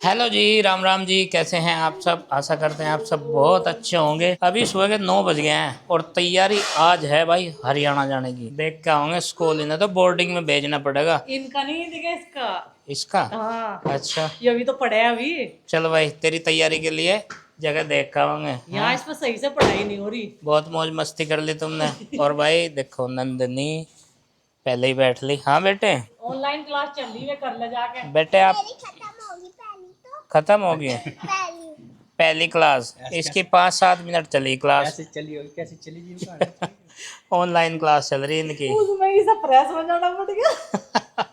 Hello जी, राम राम जी। कैसे हैं आप सब? आशा करते हैं आप सब बहुत अच्छे होंगे। अभी सुबह के 9 बज गए हैं और तैयारी आज है भाई हरियाणा जाने की। देख के आओगे स्कूल, इन्हें तो बोर्डिंग में भेजना पड़ेगा। इनका नहीं दिखा इसका। इसका? हाँ, अच्छा, ये अभी तो पढ़ा है अभी। चलो भाई, तेरी तैयारी के लिए जगह देख के आओगे। यहाँ इस पर सही से पढ़ाई नहीं हो रही। बहुत मौज मस्ती कर ली तुमने। और भाई देखो, नंदनी पहले ही बैठ ली। हाँ बेटे, ऑनलाइन क्लास चल रही है, कर ले जाके। बेटे आप खत्म हो गई पहली क्लास। इसकी 5-7 मिनट चली क्लास। कैसे चली होगी, कैसे चली जी? ऑनलाइन क्लास चल रही है इनकी। उसमें ही सब प्रेस में जाना पड़ गया।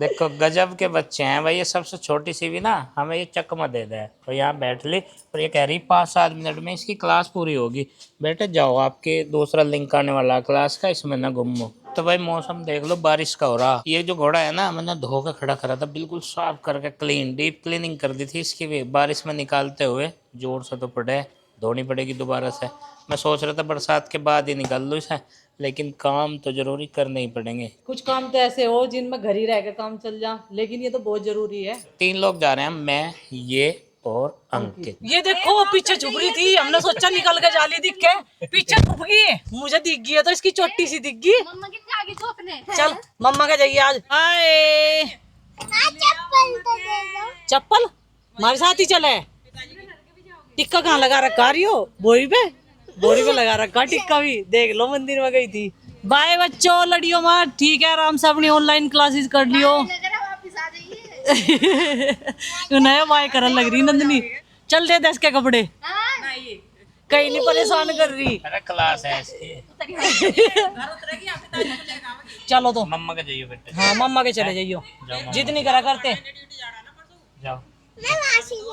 देखो गजब के बच्चे हैं भाई। ये सबसे छोटी सी भी ना हमें ये चकमा दे दे तो यहाँ बैठ ली। और ये कह रही 5-7 मिनट में इसकी क्लास पूरी होगी। बेटे जाओ, आपके दूसरा लिंक आने वाला है क्लास का, इसमें ना घूमो। तो भाई मौसम देख लो, बारिश का हो रहा। ये जो घोड़ा है ना, मैंने धो के खड़ा करा था, बिल्कुल साफ करके क्लीन डीप क्लीनिंग कर दी थी इसकी भी। बारिश में निकालते हुए जोर से तो पड़े, धोनी पड़ेगी दोबारा से। मैं सोच रहा था बरसात के बाद ही निकाल लूँ इसे, लेकिन काम तो जरूरी करने ही पड़ेंगे। कुछ काम तो ऐसे हो जिनमें घर ही रह के काम चल जा, लेकिन ये तो बहुत जरूरी है। 3 लोग जा रहे हैं, मैं, ये और अंकित। ये देखो पीछे छुप रही थी, हमने सोचा निकल के जाली दिख के, पीछे छुप गई। मुझे दिख गई है तो इसकी चोटी सी दिख गई। मम्मा कितने आगे तो अपने चल मम्मा के जाइए आज। हाय, चप्पल तो दे दो। चप्पल हमारे साथ ही चले। टिक्का कहाँ लगा रखा रही हो? बोरी पे लगा रखा टिक्का भी। देख लो मंदिर में गई थी। बाय बच्चों, लड़ियो मत, ठीक है? आराम से अपनी ऑनलाइन क्लासेस कर लियो। वापस आ जाइए। नया बाय करने लग रही नंदनी। चल दे दस के कपड़े, कहीं नहीं परेशान कर रही। अरे क्लास है इसकी। चलो तो मम्मा के जाइए बेटे। हाँ, मम्मा के चले जाइयो, जाओ जितनी करा करते। जाओ।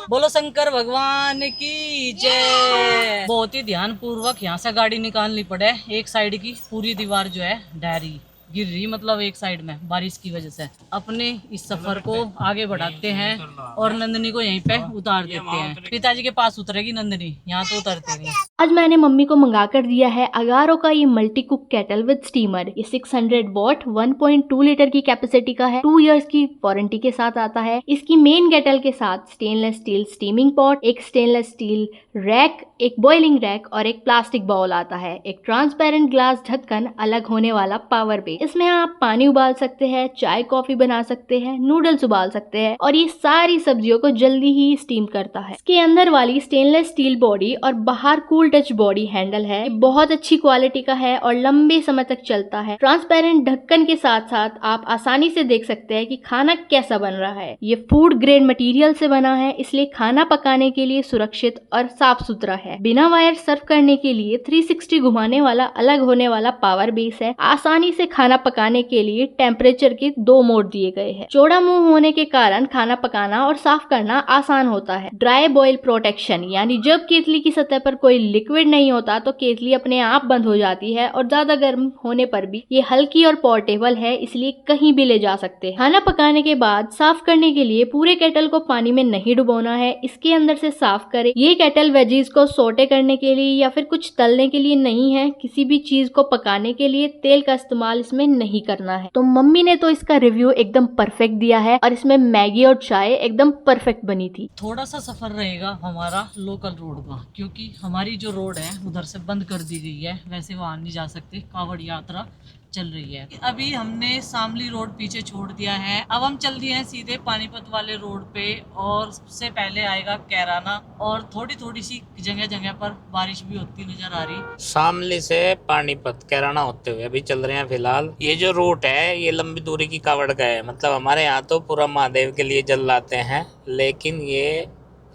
बोलो शंकर भगवान की जय। बहुत ही ध्यान पूर्वक यहाँ से गाड़ी निकालनी पड़े। एक साइड की पूरी दीवार जो है ढहरी गिर रही, मतलब एक साइड में बारिश की वजह से। अपने इस सफर को आगे बढ़ाते हैं और नंदनी को यहीं पे उतार देते हैं। पिताजी के पास उतरेगी नंदनी, यहाँ तो उतरते नहीं। आज मैंने मम्मी को मंगा कर दिया है अगारो का ये multi cook kettle with steamer. ये 600 वॉट 1.2 लीटर की कैपेसिटी का है। 2 इयर्स की वारंटी के साथ आता है। इसकी मेन केटल के साथ स्टेनलेस स्टील स्टीमिंग पॉट, एक स्टेनलेस स्टील रैक, एक बॉइलिंग रैक और एक प्लास्टिक बाउल आता है। एक ट्रांसपेरेंट ग्लास ढक्कन, अलग होने वाला पावर बेस। इसमें आप पानी उबाल सकते हैं, चाय कॉफी बना सकते हैं, नूडल्स उबाल सकते हैं और ये सारी सब्जियों को जल्दी ही स्टीम करता है। इसके अंदर वाली स्टेनलेस स्टील बॉडी और बाहर कूल टच बॉडी हैंडल है, बहुत अच्छी क्वालिटी का है और लंबे समय तक चलता है। ट्रांसपेरेंट ढक्कन के साथ साथ आप आसानी से देख सकते हैं कि खाना कैसा बन रहा है। ये फूड ग्रेड मटेरियल से बना है, इसलिए खाना पकाने के लिए सुरक्षित और साफ सुथरा है। बिना वायर सर्व करने के लिए 360 घुमाने वाला अलग होने वाला पावर बेस है। आसानी से खाना पकाने के लिए टेम्परेचर के 2 मोड दिए गए हैं। चौड़ा मुंह होने के कारण खाना पकाना और साफ करना आसान होता है। ड्राई बॉयल प्रोटेक्शन, यानी जब केतली की सतह पर कोई लिक्विड नहीं होता तो केतली अपने आप बंद हो जाती है और ज्यादा गर्म होने पर भी ये हल्की और पोर्टेबल है, इसलिए कहीं भी ले जा सकते हैं। खाना पकाने के बाद साफ करने के लिए पूरे केटल को पानी में नहीं डुबोना है, इसके अंदर से साफ करें। ये केटल वेजीज को सोटे करने के लिए या फिर कुछ तलने के लिए नहीं है। किसी भी चीज को पकाने के लिए तेल का इस्तेमाल इसमें नहीं करना है। तो मम्मी ने तो इसका रिव्यू एकदम परफेक्ट दिया है और इसमें मैगी और चाय एकदम परफेक्ट बनी थी। थोड़ा सा सफर रहेगा हमारा लोकल रोड का, क्योंकि हमारी जो रोड है उधर से बंद कर दी गई है। वैसे वहां नहीं जा सकते, कांवड़ यात्रा चल रही है। अभी हमने शामली रोड पीछे छोड़ दिया है, अब हम चल दिए हैं सीधे पानीपत वाले रोड पे और सबसे पहले आएगा कैराना। और थोड़ी थोड़ी सी जगह जगह पर बारिश भी होती नजर आ रही। शामली से पानीपत कैराना होते हुए अभी चल रहे हैं फिलहाल। ये जो रूट है ये लंबी दूरी की कावड़ का है, मतलब हमारे यहाँ तो पूरा महादेव के लिए जल लाते हैं, लेकिन ये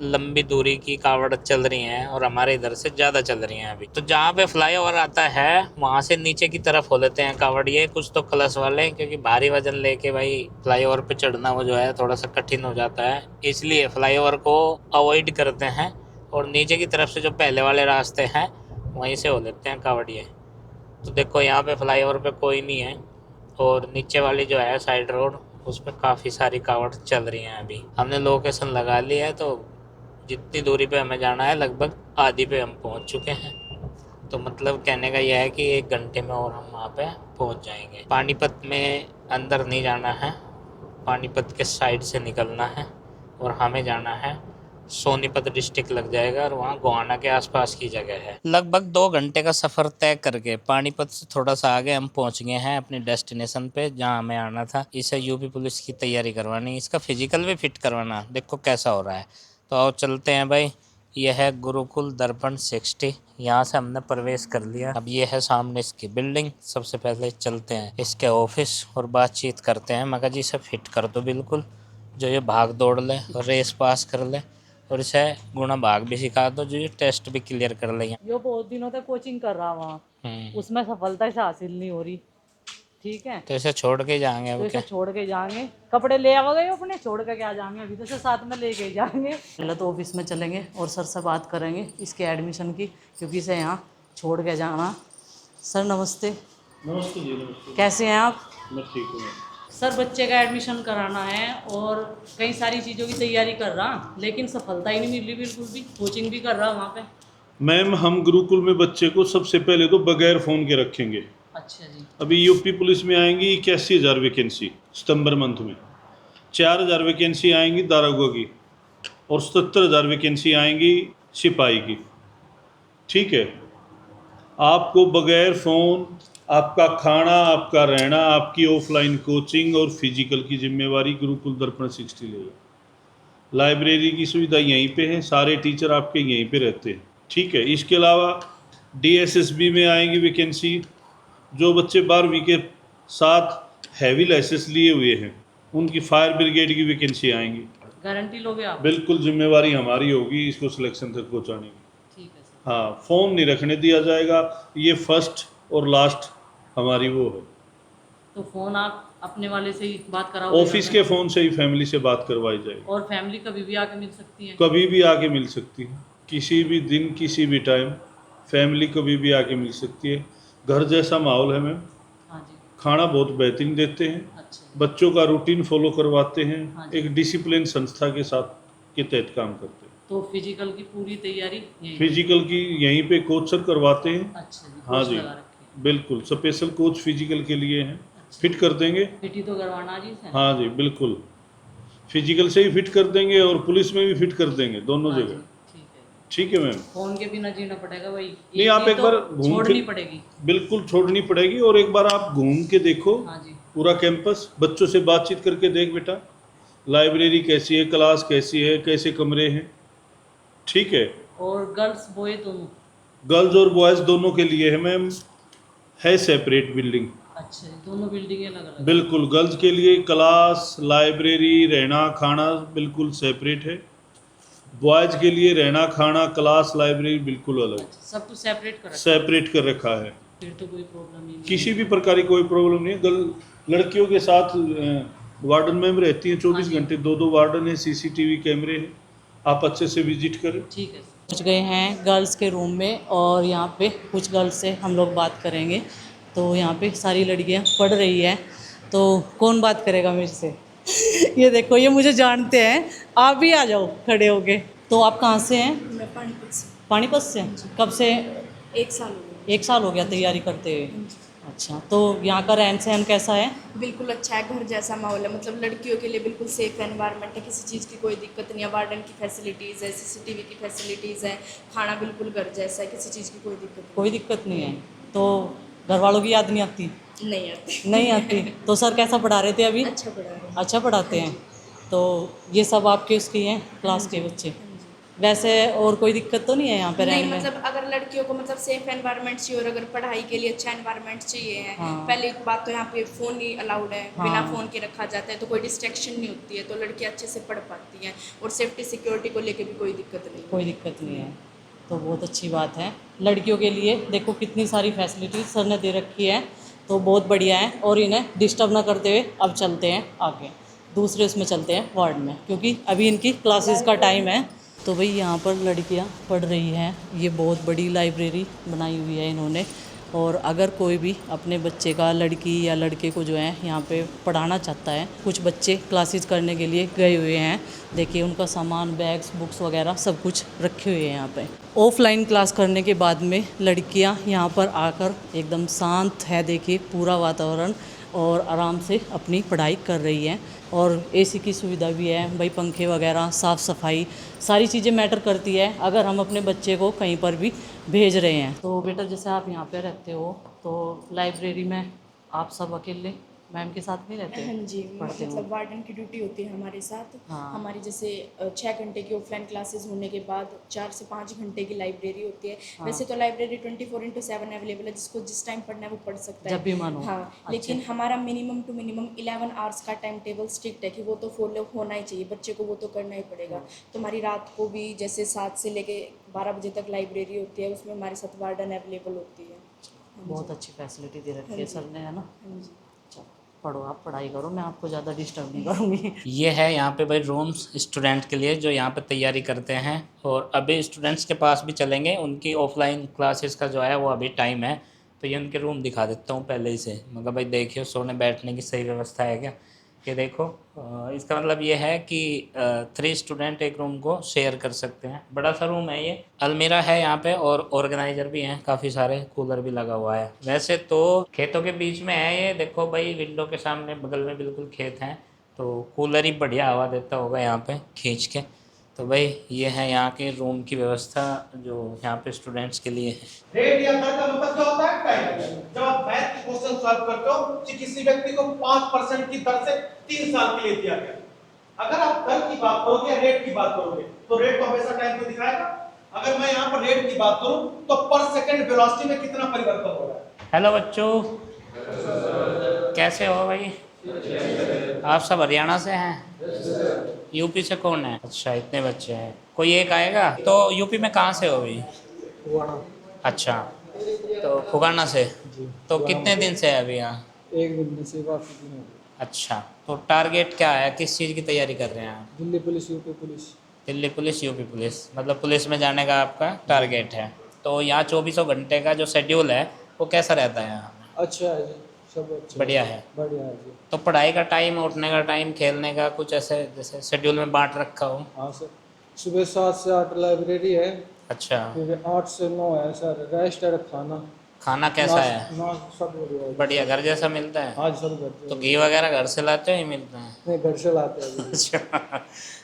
लंबी दूरी की कावड़ चल रही हैं और हमारे इधर से ज़्यादा चल रही हैं अभी। तो जहाँ पे फ्लाईओवर आता है वहाँ से नीचे की तरफ हो लेते हैं कावड़ ये, कुछ तो कलश वाले, क्योंकि भारी वजन लेके भाई फ्लाईओवर पे चढ़ना वो जो है थोड़ा सा कठिन हो जाता है, इसलिए फ्लाईओवर को अवॉइड करते हैं और नीचे की तरफ से जो पहले वाले रास्ते हैं वहीं से हो लेते हैं कावड़ ये। तो देखो यहाँ पे फ्लाईओवर पे कोई नहीं है और नीचे वाली जो है साइड रोड उसमें काफ़ी सारी कावड़ चल रही हैं। अभी हमने लोकेशन लगा ली है, तो जितनी दूरी पे हमें जाना है लगभग आधी पे हम पहुंच चुके हैं। तो मतलब कहने का यह है कि 1 घंटे में और हम वहाँ पे पहुंच जाएंगे। पानीपत में अंदर नहीं जाना है, पानीपत के साइड से निकलना है और हमें जाना है सोनीपत डिस्ट्रिक्ट लग जाएगा और वहाँ गोहाना के आसपास की जगह है। लगभग 2 घंटे का सफ़र तय करके पानीपत से थोड़ा सा आगे हम पहुँच गए हैं अपने डेस्टिनेशन पे जहाँ हमें आना था। इसे यूपी पुलिस की तैयारी करवानी, इसका फिजिकल भी फिट करवाना, देखो कैसा हो रहा है। तो आओ चलते हैं भाई। यह है गुरुकुल दर्पण 60। यहाँ से हमने प्रवेश कर लिया। अब ये है सामने इसकी बिल्डिंग। सबसे पहले चलते हैं इसके ऑफिस और बातचीत करते हैं। मगर जी इसे फिट कर दो बिल्कुल, जो ये भाग दौड़ ले और रेस पास कर ले, और इसे गुणा भाग भी सिखा दो, जो ये टेस्ट भी क्लियर कर ले। यो बहुत दिनों तक कोचिंग कर रहा वहाँ, उसमें सफलता से हासिल नहीं हो रही। ठीक है, तो इसे छोड़ के जाएंगे तो अब इसे क्या? छोड़ के जाएंगे। कपड़े ले आओगे अपने, छोड़ के क्या जाएंगे, अभी तो से साथ में लेके ही जाएंगे। पहले तो ऑफिस में चलेंगे और सर से बात करेंगे इसके एडमिशन की, क्योंकि इसे यहाँ छोड़ के जाना। सर नमस्ते। नमस्ते जी। नमस्ते। कैसे हैं आप? मैं ठीक हूँ। सर बच्चे का एडमिशन कराना है और कई सारी चीज़ों की तैयारी कर रहा, लेकिन सफलता ही नहीं मिली बिल्कुल भी। कोचिंग भी कर रहा वहाँ पे। मैम हम गुरुकुल में बच्चे को सबसे पहले तो बगैर फ़ोन के रखेंगे। अच्छा जी। अभी यूपी पुलिस में आएंगी 81,000 वैकेंसी सितंबर मंथ में, 4,000 वैकेंसी आएंगी दारोगा की और 77,000 वैकेंसी आएंगी सिपाही की। ठीक है, आपको बगैर फ़ोन, आपका खाना, आपका रहना, आपकी ऑफलाइन कोचिंग और फिजिकल की जिम्मेवारी गुरुकुल दर्पण 60 लेगा। लाइब्रेरी की सुविधा यहीं पे है, सारे टीचर आपके यहीं पे रहते हैं। ठीक है, इसके अलावा DSSB में आएंगी वैकेंसी। जो बच्चे 12वीं के साथ हैवी लाइसेंस लिए हुए हैं उनकी फायर ब्रिगेड की वैकेंसी आएंगी। गारंटी लोगे आप? बिल्कुल, जिम्मेवारी हमारी होगी इसको सिलेक्शन तक पहुंचाने की। ठीक है सर। हाँ, फ़ोन नहीं रखने दिया जाएगा, ये फर्स्ट और लास्ट हमारी वो है। तो फ़ोन आप अपने वाले से ही बात कराओगे? ऑफिस के फ़ोन से ही फैमिली से बात करवाई जाएगी। और फैमिली कभी भी आके मिल सकती है? कभी भी आके मिल सकती है, किसी भी दिन किसी भी टाइम फैमिली कभी भी आके मिल सकती है। घर जैसा माहौल है मैम। हाँ जी। खाना बहुत बेहतरीन देते हैं, अच्छा। बच्चों का रूटीन फॉलो करवाते हैं, हाँ जी। एक डिसिप्लिन संस्था के साथ के तहत काम करते हैं। तो फिजिकल की पूरी तैयारी यहीं? फिजिकल की यहीं पे कोच सर करवाते हैं। अच्छा जी। हाँ कोच जी, लगा रखे हैं। बिल्कुल स्पेशल कोच फिजिकल के लिए हैं। अच्छा। फिट कर देंगे। फिट ही तो करवाना जी से? हाँ जी, बिल्कुल फिजिकल से ही फिट कर देंगे और पुलिस में भी फिट कर देंगे, दोनों हाँ जी, जगह। ठीक है। ठीक है मैम। फोन के बिना जीना पड़ेगा भाई। नहीं, आप एक बार घूम छोड़नी के पड़ेगी। बिल्कुल छोड़नी पड़ेगी, और एक बार आप घूम के देखो हाँ जी। पूरा कैंपस, बच्चों से बातचीत करके देख बेटा लाइब्रेरी कैसी है, क्लास कैसी है, कैसे कमरे हैं। ठीक है, और गर्ल्स बॉय दोनों? गर्ल्स और बॉयज़ दोनों के लिए है मैम, है सेपरेट बिल्डिंग। अच्छा, दोनों बिल्डिंग अलग अलग? बिल्कुल, गर्ल्स के लिए क्लास, लाइब्रेरी, रहना खाना बिल्कुल सेपरेट है। बॉयज़ के लिए रहना खाना, क्लास, लाइब्रेरी बिल्कुल अलग, अच्छा, सब कुछ सेपरेट कर रखा है? सेपरेट कर रखा है। फिर तो कोई प्रॉब्लम ही नहीं। किसी भी प्रकार की कोई प्रॉब्लम नहीं है। लड़कियों के साथ वार्डन मैम रहती हैं 24 घंटे, 2 वार्डन है, CCTV कैमरे हैं, आप अच्छे से विजिट करें। ठीक है। पहुँच गए हैं गर्ल्स के रूम में और यहाँ पे कुछ गर्ल्स से हम लोग बात करेंगे। तो यहाँ पे सारी लड़कियाँ पढ़ रही हैं, तो कौन बात करेगा मेरे से? ये देखो, ये मुझे जानते हैं। आप भी आ जाओ खड़े होके। तो आप कहाँ से हैं? मैं पानीपत से। पानीपत से? कब से? 1 साल हो गया। 1 साल हो गया तैयारी करते हुए। अच्छा, तो यहाँ का रहन सहन कैसा है? बिल्कुल अच्छा है, घर जैसा माहौल है। मतलब लड़कियों के लिए बिल्कुल सेफ एनवायरनमेंट है, किसी चीज़ की कोई दिक्कत नहीं है। वार्डन की फैसिलिटीज़ है, CCTV की फैसिलिटीज़ है, खाना बिल्कुल घर जैसा है, किसी चीज़ की कोई दिक्कत कोई दिक्कत नहीं है। तो घर वालों की याद नहीं आती? नहीं आती। नहीं आती। तो सर कैसा पढ़ा रहे थे अभी? अच्छा पढ़ा रहे हैं। अच्छा पढ़ाते हैं। तो ये सब आपके उसके हैं क्लास के बच्चे? वैसे और कोई दिक्कत तो नहीं है यहाँ पे नहीं, रहने में? मतलब अगर लड़कियों को मतलब सेफ एनवायरनमेंट चाहिए और अगर पढ़ाई के लिए अच्छा एनवायरनमेंट चाहिए है, हाँ। पहली बात तो यहाँ पे फ़ोन ही अलाउड है, हाँ। बिना फ़ोन के रखा जाता है, तो कोई डिस्ट्रैक्शन नहीं होती है, तो लड़कियाँ अच्छे से पढ़ पाती हैं और सेफ्टी सिक्योरिटी को लेके भी कोई दिक्कत नहीं। कोई दिक्कत नहीं है, तो बहुत अच्छी बात है। लड़कियों के लिए देखो कितनी सारी फैसिलिटीज सर ने दे रखी है, तो बहुत बढ़िया है। और इन्हें डिस्टर्ब ना करते हुए अब चलते हैं आगे, दूसरे उसमें चलते हैं वार्ड में, क्योंकि अभी इनकी क्लासेस का टाइम है। तो भाई यहाँ पर लड़कियाँ पढ़ रही हैं। ये बहुत बड़ी लाइब्रेरी बनाई हुई है इन्होंने, और अगर कोई भी अपने बच्चे का, लड़की या लड़के को जो है यहाँ पे पढ़ाना चाहता है, कुछ बच्चे क्लासेस करने के लिए गए हुए हैं। देखिए उनका सामान, बैग्स, बुक्स वगैरह सब कुछ रखे हुए हैं यहाँ पे। ऑफलाइन क्लास करने के बाद में लड़कियाँ यहाँ पर आकर एकदम शांत है, देखिए पूरा वातावरण, और आराम से अपनी पढ़ाई कर रही हैं। और एसी की सुविधा भी है भाई, पंखे वगैरह, साफ़ सफाई, सारी चीज़ें मैटर करती है अगर हम अपने बच्चे को कहीं पर भी भेज रहे हैं। तो बेटा जैसे आप यहाँ पे रहते हो तो लाइब्रेरी में आप सब अकेले मैम के साथ नहीं रहते? हाँ जी, पढ़ते हो? मतलब वार्डन की ड्यूटी होती है हमारे साथ। हाँ। हमारी जैसे 6 घंटे की ऑफलाइन क्लासेस होने के बाद 4 से 5 घंटे की लाइब्रेरी होती है। हाँ। वैसे तो लाइब्रेरी 24/7 अवेलेबल है, जिसको जिस टाइम पढ़ना है वो पढ़ सकता है जब भी मन हो। हाँ, अच्छा। लेकिन हमारा मिनिमम टू मिनिमम 11 आवर्स का टाइम टेबल स्ट्रिक्ट है कि वो तो फॉलो होना ही चाहिए, बच्चे को वो तो करना ही पड़ेगा। तो हमारी रात को भी जैसे 7 से लेके 12 बजे तक लाइब्रेरी होती है, उसमें हमारे साथ वार्डन अवेलेबल होती है। हाँ जी। बहुत अच्छी फैसिलिटी दे रखी है हाँ सर ने, है ना? हाँ जी। चलो, पढ़ो, आप पढ़ाई करो, मैं आपको ज़्यादा डिस्टर्ब नहीं करूँगी। ये है यहाँ पे भाई रूम्स स्टूडेंट के लिए जो यहाँ पे तैयारी करते हैं, और अभी स्टूडेंट्स के पास भी चलेंगे, उनकी ऑफलाइन क्लासेस का जो है वो अभी टाइम है। तो ये उनके रूम दिखा देता हूँ पहले ही से, मगर भाई देखिए सोने बैठने की सही व्यवस्था है क्या। ये देखो, इसका मतलब ये है कि 3 स्टूडेंट एक रूम को शेयर कर सकते हैं। बड़ा सा रूम है ये, अलमीरा है यहाँ पे और ऑर्गेनाइजर भी हैं काफ़ी सारे, कूलर भी लगा हुआ है। वैसे तो खेतों के बीच में है ये, देखो भाई विंडो के सामने बगल में बिल्कुल खेत हैं, तो कूलर ही बढ़िया हवा देता होगा यहाँ पे खींच के। तो भाई ये है यहाँ के रूम की व्यवस्था जो यहाँ पे स्टूडेंट्स के लिए है। रेट या दर का मतलब क्या होता है? टाइम। जब आप मैथ के क्वेश्चन सॉल्व करते हो कि किसी व्यक्ति को 5% की दर से 3 साल के लिए दिया गया, अगर आप दर की बात करोगे या रेट की बात करोगे तो रेट तो हमेशा टाइम को दिखाएगा। अगर मैं यहाँ पर रेट की बात करूँ तो पर सेकंड वेलोसिटी में कितना परिवर्तन हो रहा है। हेलो बच्चों, कैसे हो भाई? आप सब हरियाणा से हैं? यूपी से कौन है? अच्छा, इतने बच्चे हैं, कोई एक आएगा। तो यूपी में कहाँ से हो अभी? अच्छा, तो फुगाना से। तो कितने दिन से है अभी यहाँ? एक दिन से काफी दिन हो गए। अच्छा, तो टारगेट क्या है, किस चीज़ की तैयारी कर रहे हैं आप? Delhi police, UP police. Delhi police, UP police, मतलब पुलिस में जाने का आपका टारगेट है। तो यहाँ 24 घंटे का जो शेड्यूल है वो कैसा रहता है यहाँ? अच्छा है जी, सब अच्छा बढ़िया है। बढ़िया है जी। तो पढ़ाई का टाइम, उठने का टाइम, खेलने का कुछ ऐसे जैसे शेड्यूल में बांट रखा हो? हाँ सर, सुबह 7 से 8 लाइब्रेरी है, अच्छा, फिर 8 से 9 है सर रेस्ट है, खाना कैसा है? सब बढ़िया है। बढ़िया, घर जैसा मिलता है? आज सब घर तो घी वगैरह घर से लाते हो ही मिलता है? नहीं, घर से लाते हैं जी। अच्छा,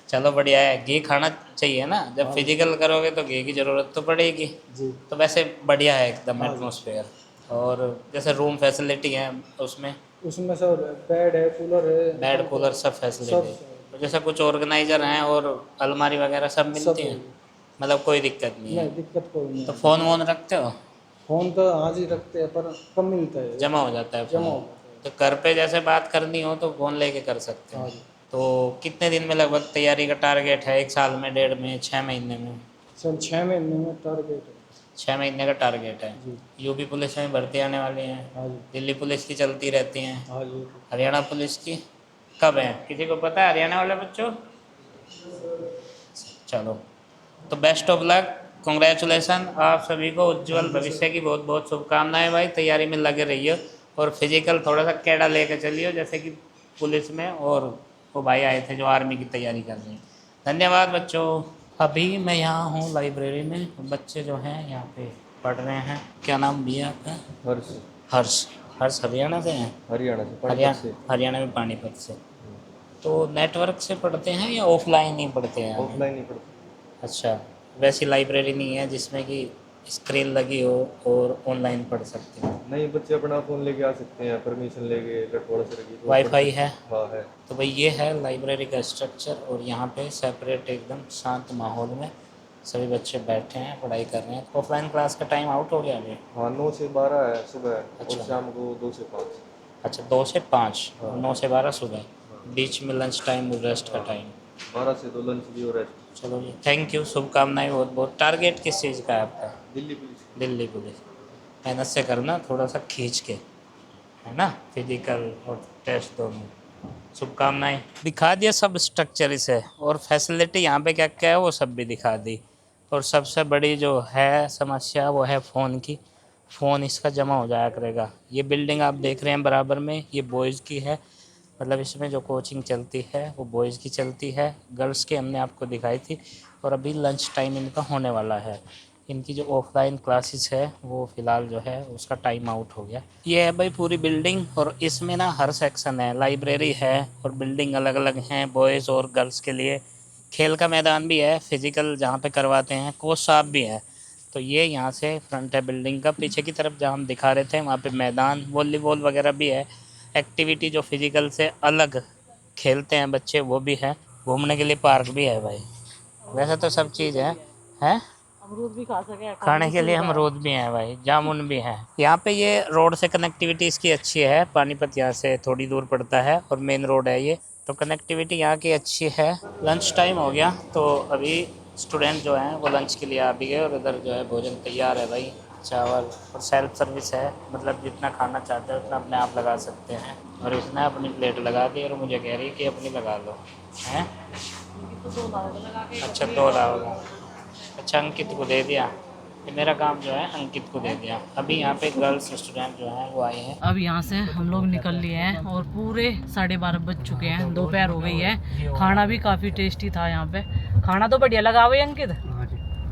चलो बढ़िया है, घी खाना चाहिए ना, जब फिजिकल करोगे तो घी की ज़रूरत तो पड़ेगी। जी। तो वैसे बढ़िया है एकदम हाँ जी। एटमॉस्फेयर। और जैसे रूम फैसिलिटी है उसमें? उसमें सब बेड है, कूलर है, बेड, कूलर, सब फैसिलिटी। तो जैसे कुछ ऑर्गेनाइजर हैं और अलमारी वगैरह सब मिलती हैं, मतलब कोई दिक्कत नहीं है? नहीं, दिक्कत कोई नहीं तो है। फ़ोन वोन रखते हो? फोन तो आज ही रखते हैं पर कम मिलता है। जमा हो जाता है जमा फ़ोन? हो जाता तो घर पे जैसे बात करनी हो तो फ़ोन लेके कर सकते है। हो। हाँ जी तो कितने दिन में लगभग तैयारी का टारगेट है? 1 साल में, 1.5 में, 6 महीने में? सर, 6 महीने में टारगेट है। 6 महीने का टारगेट है। जी। यूपी पुलिस में भर्ती आने वाली है, हाँ जी दिल्ली पुलिस की चलती रहती हैं, हाँ जी। हरियाणा पुलिस की कब है, किसी को पता है हरियाणा वाले बच्चों? चलो, तो बेस्ट ऑफ लक, कॉन्ग्रेचुलेसन, आप सभी को उज्जवल भविष्य की बहुत बहुत शुभकामनाएं भाई। तैयारी में लगे रहिए और फिजिकल थोड़ा सा कैडा लेकर चलिए, जैसे कि पुलिस में और वो भाई आए थे जो आर्मी की तैयारी कर रहे हैं। धन्यवाद बच्चों। अभी मैं यहाँ हूँ लाइब्रेरी में, बच्चे जो हैं यहाँ पे पढ़ रहे हैं। क्या नाम दिया आपका? हर्ष। हर्ष। हर्ष हरियाणा से हैं? हरियाणा से, पानीपत से। हरियाणा में पानीपत से। तो नेटवर्क से पढ़ते हैं या ऑफलाइन ही पढ़ते हैं? ऑफलाइन ही पढ़ते। अच्छा, वैसी लाइब्रेरी नहीं है जिसमें कि स्क्रीन लगी हो और ऑनलाइन पढ़ सकते हो? नहीं, बच्चे अपना फ़ोन लेके आ सकते हैं, परमिशन लेके लटवाड़ा से लगी तो वाईफाई है? हाँ है। तो भाई ये है लाइब्रेरी का स्ट्रक्चर, और यहाँ पे सेपरेट एकदम शांत माहौल में सभी बच्चे बैठे हैं, पढ़ाई कर रहे हैं। ऑफलाइन क्लास का टाइम आउट हो गया अभी? हाँ, 9 से 12 है सुबह। अच्छा। और शाम को 2 से 5। अच्छा, 2 से 5 हाँ। 9 से 12 सुबह, बीच में लंच टाइम और रेस्ट का टाइम। 12 से 2 लंच भी और रेस्ट। चलो जी, थैंक यू, शुभकामनाएं बहुत बहुत। टारगेट किस चीज़ का है आपका? दिल्ली पुलिस। दिल्ली पुलिस। मेहनत से करना, थोड़ा सा खींच के, है ना, फिजिकल और टेस्ट दोनों। शुभकामनाएं। दिखा दिया सब स्ट्रक्चर इसे, और फैसिलिटी यहाँ पे क्या क्या है वो सब भी दिखा दी। और सबसे बड़ी जो है समस्या वो है फ़ोन की। फ़ोन इसका जमा हो जाया करेगा। ये बिल्डिंग आप देख रहे हैं बराबर में, ये बॉयज़ की है, मतलब इसमें जो कोचिंग चलती है वो बॉयज़ की चलती है। गर्ल्स की हमने आपको दिखाई थी, और अभी लंच टाइम इनका होने वाला है। इनकी जो ऑफलाइन क्लासेस है वो फ़िलहाल जो है उसका टाइम आउट हो गया। ये है भाई पूरी बिल्डिंग, और इसमें ना हर सेक्शन है, लाइब्रेरी है और बिल्डिंग अलग अलग हैं बॉयज़ और गर्ल्स के लिए। खेल का मैदान भी है, फिज़िकल जहाँ पे करवाते हैं, कोच साहब भी है। तो ये यहाँ से फ्रंट है बिल्डिंग का। पीछे की तरफ जहाँ हम दिखा रहे थे वहाँ पे मैदान, वॉलीबॉल वगैरह भी है। एक्टिविटी जो फिज़िकल से अलग खेलते हैं बच्चे वो भी है। घूमने के लिए पार्क भी है भाई। वैसे तो सब चीज़ है। अमरूद भी खा सके, खाने के लिए अमरूद भी हैं भाई, जामुन भी हैं। यहाँ पे ये रोड से कनेक्टिविटी इसकी अच्छी है। पानीपत यहाँ से थोड़ी दूर पड़ता है और मेन रोड है ये, तो कनेक्टिविटी यहाँ की अच्छी है। लंच टाइम हो गया तो अभी स्टूडेंट जो हैं वो लंच के लिए आ भी गए, और इधर जो है भोजन तैयार है भाई, चावल, और सेल्फ सर्विस है, मतलब जितना खाना चाहते हैं उतना अपने आप लगा सकते हैं। और उसने अपनी प्लेट लगा दी और मुझे कह रही है कि अपनी लगा लो। हैं अच्छा 2 लाओगे। अच्छा अंकित को दे दिया, ये मेरा काम जो है अंकित को दे दिया। अभी यहाँ पे गर्ल्स स्टूडेंट जो हैं वो आए हैं। अब यहाँ से हम लोग निकल लिए हैं और पूरे 12:30 बज चुके हैं, दोपहर हो गई है। खाना भी काफ़ी टेस्टी था यहाँ पे। खाना तो बढ़िया लगा भाई अंकित?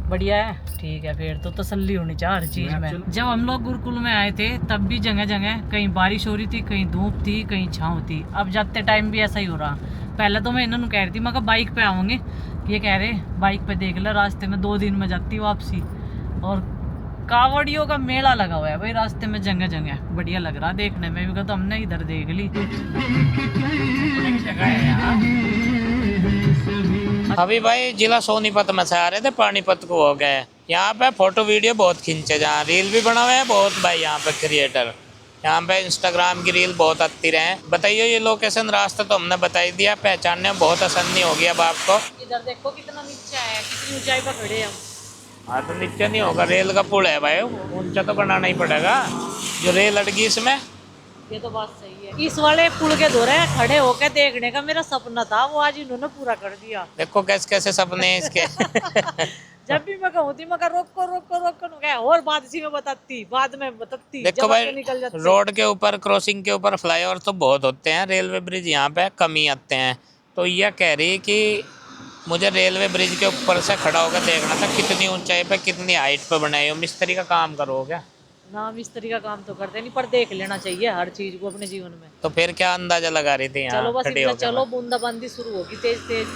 बढ़िया है, ठीक है, फिर तो तसल्ली होनी चाहिए हर चीज़ में। जब हम लोग गुरुकुल में आए थे तब भी जगह जगह कहीं बारिश हो रही थी, कहीं धूप थी, कहीं छाँव थी। अब जाते टाइम भी ऐसा ही हो रहा। पहले तो मैं इन्होंने कह रही थी मैं बाइक पे आऊँगी, ये कह रहे बाइक पे देख ले, रास्ते में 2 दिन में जाती वापसी। और कावड़ियों का मेला लगा हुआ है भाई रास्ते में जगह जगह, बढ़िया लग रहा देखने में भी। तो हमने इधर देख ली। अभी भाई जिला सोनीपत में से आ रहे थे, पानीपत को हो गए। यहाँ पे फोटो वीडियो बहुत खींचे, जहाँ रील भी बना हुआ है बहुत भाई। यहाँ पे क्रिएटर, यहाँ पे इंस्टाग्राम की रील बहुत आती रहे। बताइए ये लोकेशन, रास्ता तो हमने बता ही दिया, पहचानने में बहुत आसानी होगी अब आपको। इधर देखो कितना नीचा है, कितनी ऊंचाई पर खड़े हैं हम। हाँ तो नीचे नहीं होगा, रेल का पुल है भाई, ऊंचा तो बनाना ही पड़ेगा। जो रेल लड़की इसमें, ये तो बात सही है। इस वाले पुल के दौरे खड़े होकर देखने का मेरा सपना था, वो आज इन्होंने पूरा कर दिया। देखो कैसे कैसे सपने हैं इसके। जब भी मैं कहूँ थी मैं रोको और बाद इसी में बताती, बाद में बताती। देखो भाई रोड के ऊपर, क्रॉसिंग के ऊपर फ्लाईओवर तो बहुत होते हैं, रेलवे ब्रिज यहाँ पे कम ही आते हैं। तो यह कह रही कि मुझे रेलवे ब्रिज के ऊपर से खड़ा होकर देखना था, कितनी ऊंचाई पे कितनी हाइट पे बनाई हो। मिस्त्री का काम करो क्या? ना मिस्त्री का काम तो करते नहीं, पर देख लेना चाहिए हर चीज को अपने जीवन में। तो फिर क्या अंदाजा लगा रही थी यहाँ? चलो बस इतना चलो, बूंदाबांदी शुरू होगी तेज तेज।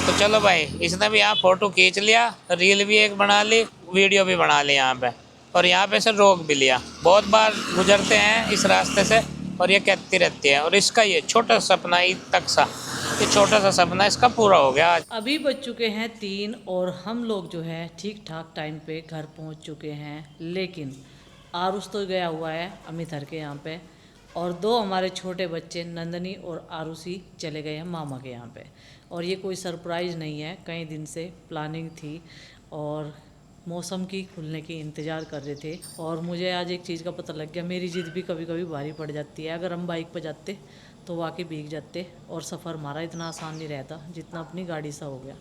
तो चलो भाई, इसने भी यहाँ फोटो खींच लिया, रील भी एक बना ली, वीडियो भी बना ली यहाँ पे, और यहाँ पे से रोक भी लिया। बहुत बार गुजरते हैं इस रास्ते से और ये कहती रहती है। और इसका ये छोटा सपना ईद तक सा, ये छोटा सा सपना इसका पूरा हो गया आज। अभी बज चुके हैं 3 और हम लोग जो है ठीक ठाक टाइम पे घर पहुंच चुके हैं। लेकिन आरुष तो गया हुआ है अमितर के यहाँ पे, और 2 हमारे छोटे बच्चे नंदनी और आरुषी चले गए हैं मामा के यहाँ पे। और ये कोई सरप्राइज़ नहीं है, कई दिन से प्लानिंग थी और मौसम की खुलने की इंतज़ार कर रहे थे। और मुझे आज एक चीज़ का पता लग गया, मेरी जिद भी कभी कभी भारी पड़ जाती है। अगर हम बाइक पर जाते तो वाकई भीग जाते और सफ़र हमारा इतना आसान नहीं रहता जितना अपनी गाड़ी सा हो गया।